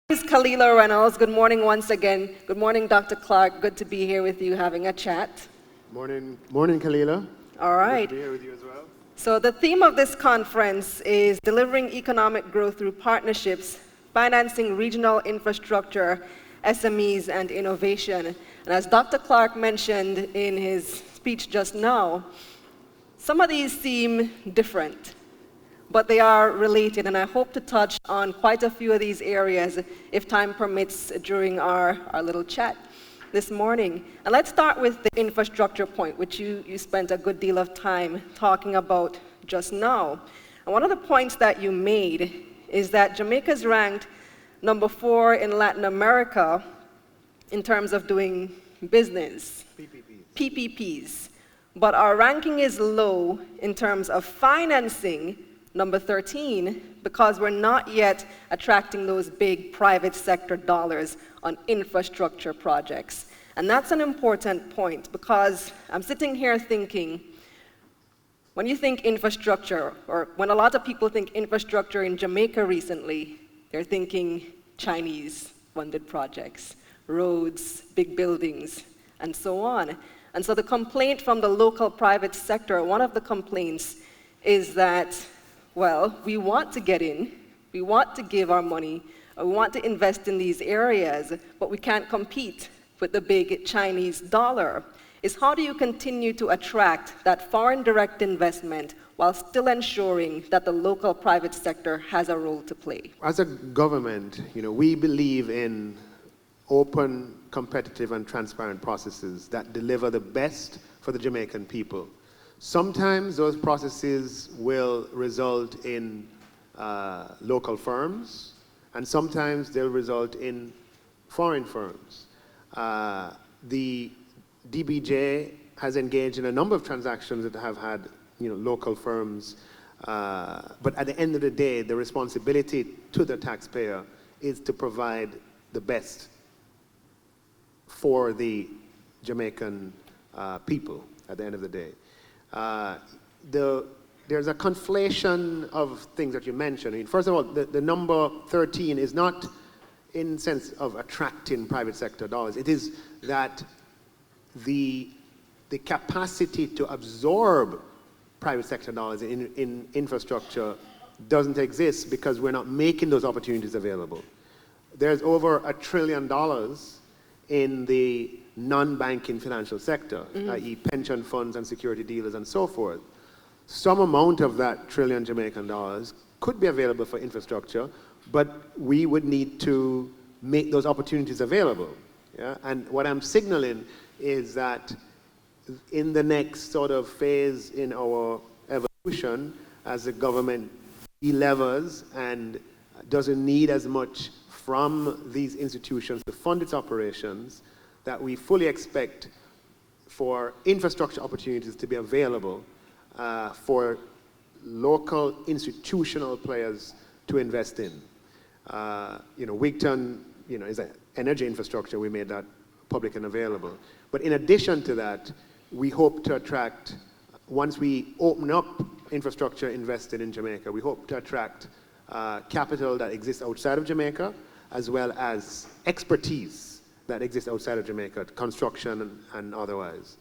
This is Kalila Reynolds. Good morning once again. Good morning, Dr. Clarke. Good to be here with you having a chat. Morning, Kalila. All right. Good to be here with you as well. So the theme of this conference is delivering economic growth through partnerships, financing regional infrastructure, SMEs, and innovation. And as Dr. Clarke mentioned in his speech just now, some of these seem different, but they are related, and I hope to touch on quite a few of these areas if time permits during our little chat this morning. And let's start with the infrastructure point, which you spent a good deal of time talking about just now. And one of the points that you made is that Jamaica's ranked number 4 in Latin America in terms of doing business. PPPs. But our ranking is low in terms of financing, number 13, because we're not yet attracting those big private sector dollars on infrastructure projects. And that's an important point, because I'm sitting here thinking, when you think infrastructure, or when a lot of people think infrastructure in Jamaica recently, they're thinking Chinese-funded projects, roads, big buildings, and so on. And so the complaint from the local private sector, one of the complaints is that, well, we want to get in, we want to give our money, we want to invest in these areas, but we can't compete with the big Chinese dollar. Is how do you continue to attract that foreign direct investment while still ensuring that the local private sector has a role to play? As a government, we believe in open, competitive, and transparent processes that deliver the best for the Jamaican people. Sometimes those processes will result in local firms, and sometimes they'll result in foreign firms. The DBJ has engaged in a number of transactions that have had local firms, but at the end of the day, the responsibility to the taxpayer is to provide the best for the Jamaican people at the end of the day. There's a conflation of things that you mentioned. I mean, first of all, the number 13 is not in the sense of attracting private sector dollars. It is that the capacity to absorb private sector dollars in infrastructure doesn't exist because we're not making those opportunities available. There's over $1 trillion in the non-banking financial sector, i.e. pension funds and security dealers and so forth. Some amount of that trillion Jamaican dollars could be available for infrastructure, but we would need to make those opportunities available. Yeah? And what I'm signaling is that in the next sort of phase in our evolution, as the government delevers and doesn't need as much from these institutions to fund its operations, that we fully expect for infrastructure opportunities to be available for local institutional players to invest in. Wigton, is an energy infrastructure. We made that public and available. But in addition to that, we hope to attract, once we open up infrastructure invested in Jamaica, we hope to attract capital that exists outside of Jamaica, as well as expertise that exists outside of Jamaica, construction and otherwise.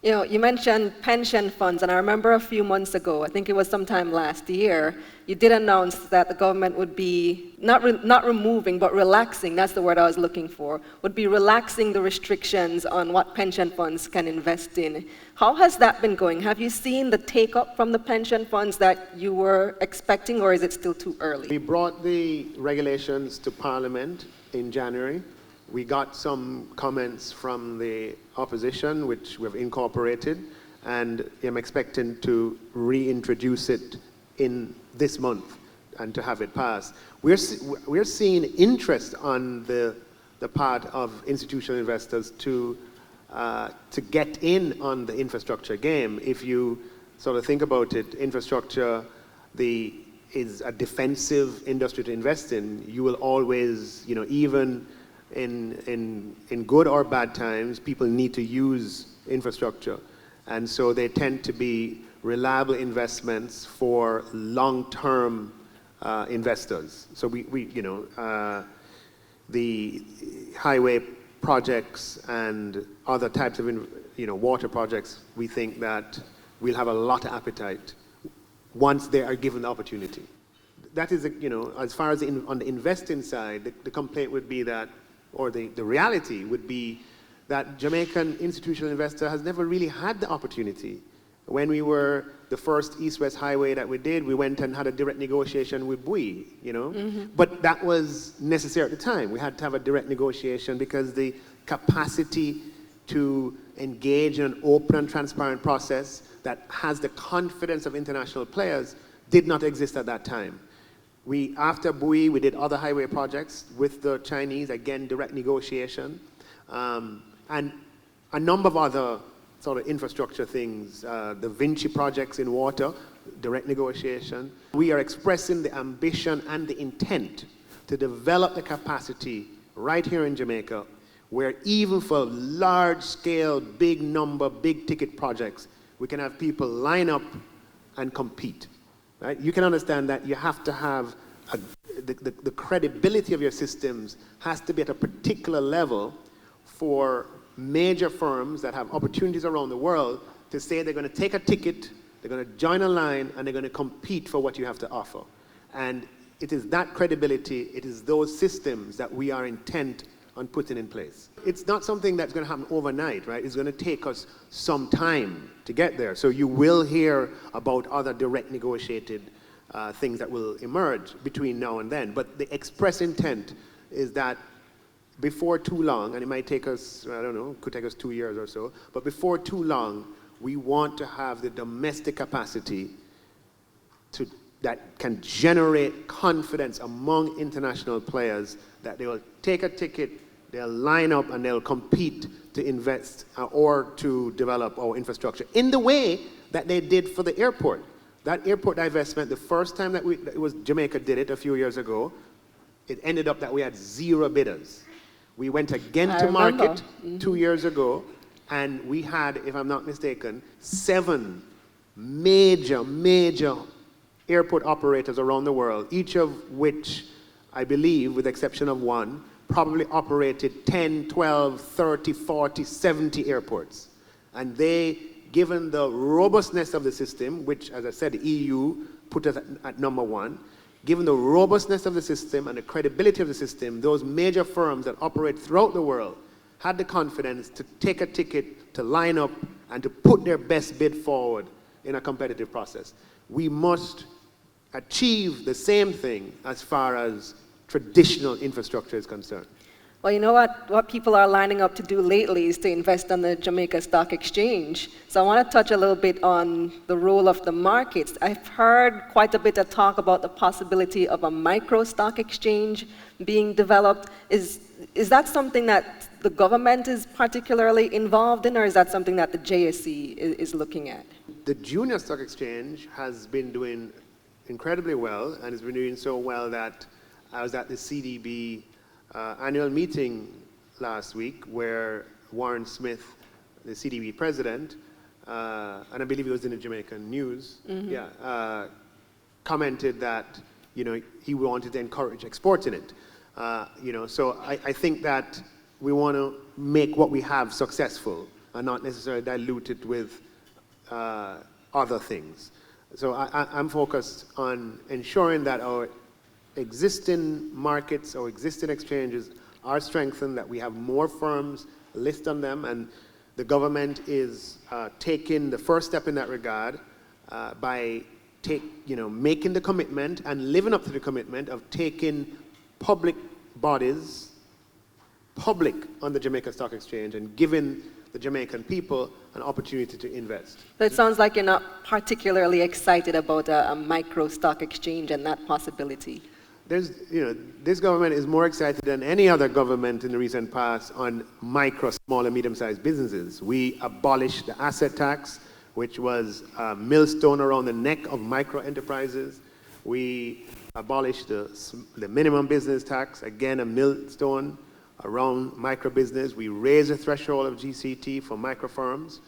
You mentioned pension funds, and I remember a few months ago, I think it was sometime last year, you did announce that the government would be, not removing, but relaxing, that's the word I was looking for, would be relaxing the restrictions on what pension funds can invest in. How has that been going? Have you seen the take-up from the pension funds that you were expecting, or is it still too early? We brought the regulations to Parliament in January. We got some comments from the opposition, which we've incorporated, and I'm expecting to reintroduce it in this month and to have it passed. We're seeing interest on the part of institutional investors to get in on the infrastructure game. If you sort of think about it, infrastructure is a defensive industry to invest in. You will always, even in good or bad times, people need to use infrastructure. And so they tend to be reliable investments for long-term investors. So the highway projects and other types of water projects, we think that we'll have a lot of appetite once they are given the opportunity. That is, as far as on the investing side, the complaint would be that, or the reality would be that Jamaican institutional investor has never really had the opportunity. When we were the first East-West highway that we did, we went and had a direct negotiation with Bui, But that was necessary at the time. We had to have a direct negotiation because the capacity to engage in an open and transparent process that has the confidence of international players did not exist at that time. After Bui, we did other highway projects with the Chinese, again, direct negotiation, and a number of other sort of infrastructure things, the Vinci projects in water, direct negotiation. We are expressing the ambition and the intent to develop the capacity right here in Jamaica, where even for large-scale, big-ticket projects, we can have people line up and compete. Right? You can understand that you have to have the credibility of your systems has to be at a particular level for major firms that have opportunities around the world to say they're going to take a ticket, they're going to join a line, and they're going to compete for what you have to offer. And it is that credibility, it is those systems that we are intent on putting in place. It's not something that's going to happen overnight, right? It's going to take us some time to get there. So you will hear about other direct negotiated things that will emerge between now and then. But the express intent is that before too long, and it might take us, I don't know, could take us 2 years or so, but before too long, we want to have the domestic capacity that can generate confidence among international players that they will take a ticket, they'll line up, and they'll compete to invest or to develop our infrastructure in the way that they did for the airport. That airport divestment, the first time that Jamaica did it a few years ago, it ended up that we had 0 bidders. We went again to market 2 years ago, and we had, if I'm not mistaken, 7 major airport operators around the world, each of which, I believe, with the exception of one, probably operated 10, 12, 30, 40, 70 airports. And they, given the robustness of the system, which, as I said, the EU put us at number 1, given the robustness of the system and the credibility of the system, those major firms that operate throughout the world had the confidence to take a ticket, to line up, and to put their best bid forward in a competitive process. We must achieve the same thing as far as traditional infrastructure is concerned. Well, you know what people are lining up to do lately is to invest on the Jamaica Stock Exchange. So I want to touch a little bit on the role of the markets. I've heard quite a bit of talk about the possibility of a micro stock exchange being developed. Is that something that the government is particularly involved in, or is that something that the JSE is looking at? The Junior Stock Exchange has been doing incredibly well, and has been doing so well that I was at the CDB annual meeting last week where Warren Smith, the CDB president, and I believe it was in the Jamaican news, commented that he wanted to encourage exporting it. So I think that we want to make what we have successful and not necessarily dilute it with other things. So I'm focused on ensuring that our existing markets or existing exchanges are strengthened, that we have more firms list on them, and the government is taking the first step in that regard by making the commitment and living up to the commitment of taking public bodies public on the Jamaica Stock Exchange and giving the Jamaican people an opportunity to invest. So it sounds like you're not particularly excited about a micro stock exchange and that possibility. This government is more excited than any other government in the recent past on micro, small, and medium-sized businesses. We abolished the asset tax, which was a millstone around the neck of micro enterprises. We abolished the minimum business tax, again a millstone around micro business. We raised the threshold of GCT for micro firms.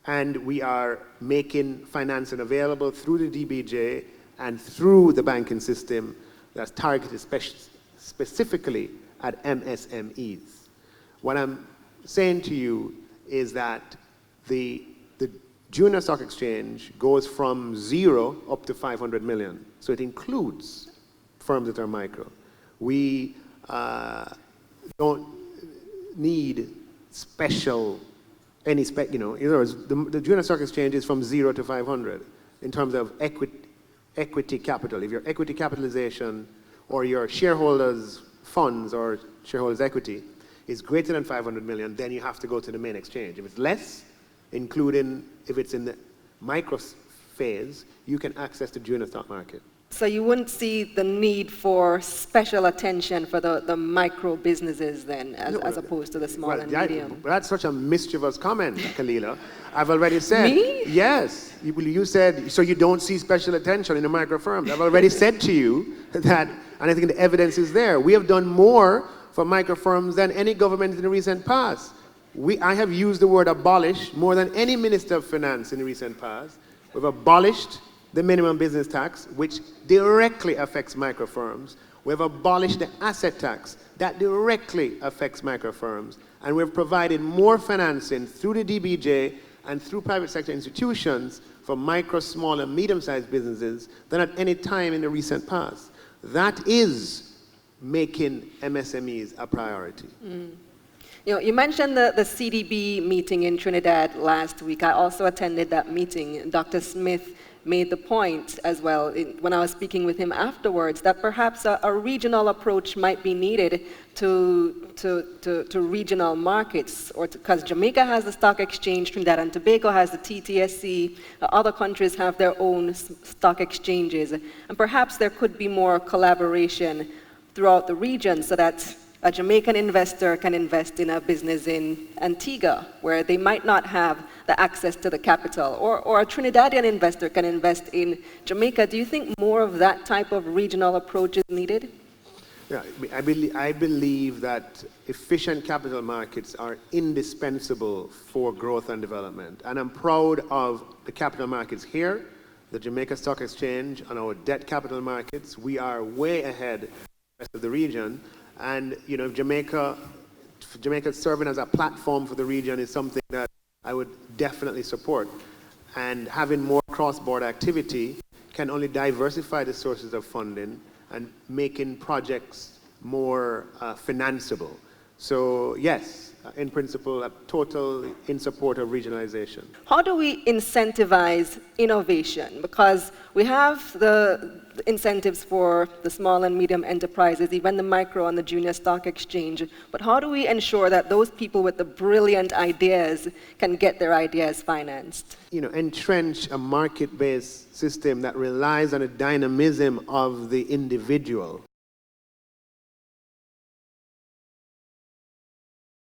And we are making financing available through the DBJ and through the banking system that's targeted specifically at MSMEs. What I'm saying to you is that the junior stock exchange goes from 0 up to 500 million. So it includes firms that are micro. We don't need special, in other words, the junior stock exchange is from 0 to 500 in terms of equity capital. If your equity capitalization or your shareholders' funds or shareholders' equity is greater than 500 million, then you have to go to the main exchange. If it's less, including if it's in the micro phase, you can access the junior stock market. So you wouldn't see the need for special attention for the micro businesses then, as opposed to the small and medium? That's such a mischievous comment, Kalila. I've already said. Me? Yes. You said, so you don't see special attention in the micro firms. I've already said to you that, and I think the evidence is there, we have done more for micro firms than any government in the recent past. I have used the word abolish more than any minister of finance in the recent past. We've abolished the minimum business tax, which directly affects micro firms. We've abolished the asset tax that directly affects micro firms. And we've provided more financing through the DBJ and through private sector institutions for micro, small, and medium-sized businesses than at any time in the recent past. That is making MSMEs a priority. You mentioned the CDB meeting in Trinidad last week. I also attended that meeting. Dr. Smith made the point as well when I was speaking with him afterwards that perhaps a regional approach might be needed to regional markets, or because Jamaica has the stock exchange, Trinidad and Tobago has the TTSC, other countries have their own stock exchanges, and perhaps there could be more collaboration throughout the region so that a Jamaican investor can invest in a business in Antigua, where they might not have the access to the capital, or a Trinidadian investor can invest in Jamaica. Do you think more of that type of regional approach is needed? Yeah, I believe that efficient capital markets are indispensable for growth and development. And I'm proud of the capital markets here, the Jamaica Stock Exchange, and our debt capital markets. We are way ahead of the rest of the region. And Jamaica serving as a platform for the region is something that I would definitely support. And having more cross-border activity can only diversify the sources of funding and making projects more financeable. So yes, in principle, I'm totally in support of regionalization. How do we incentivize innovation? Because we have the incentives for the small and medium enterprises, even the micro and the junior stock exchange. But how do we ensure that those people with the brilliant ideas can get their ideas financed? Entrench a market-based system that relies on the dynamism of the individual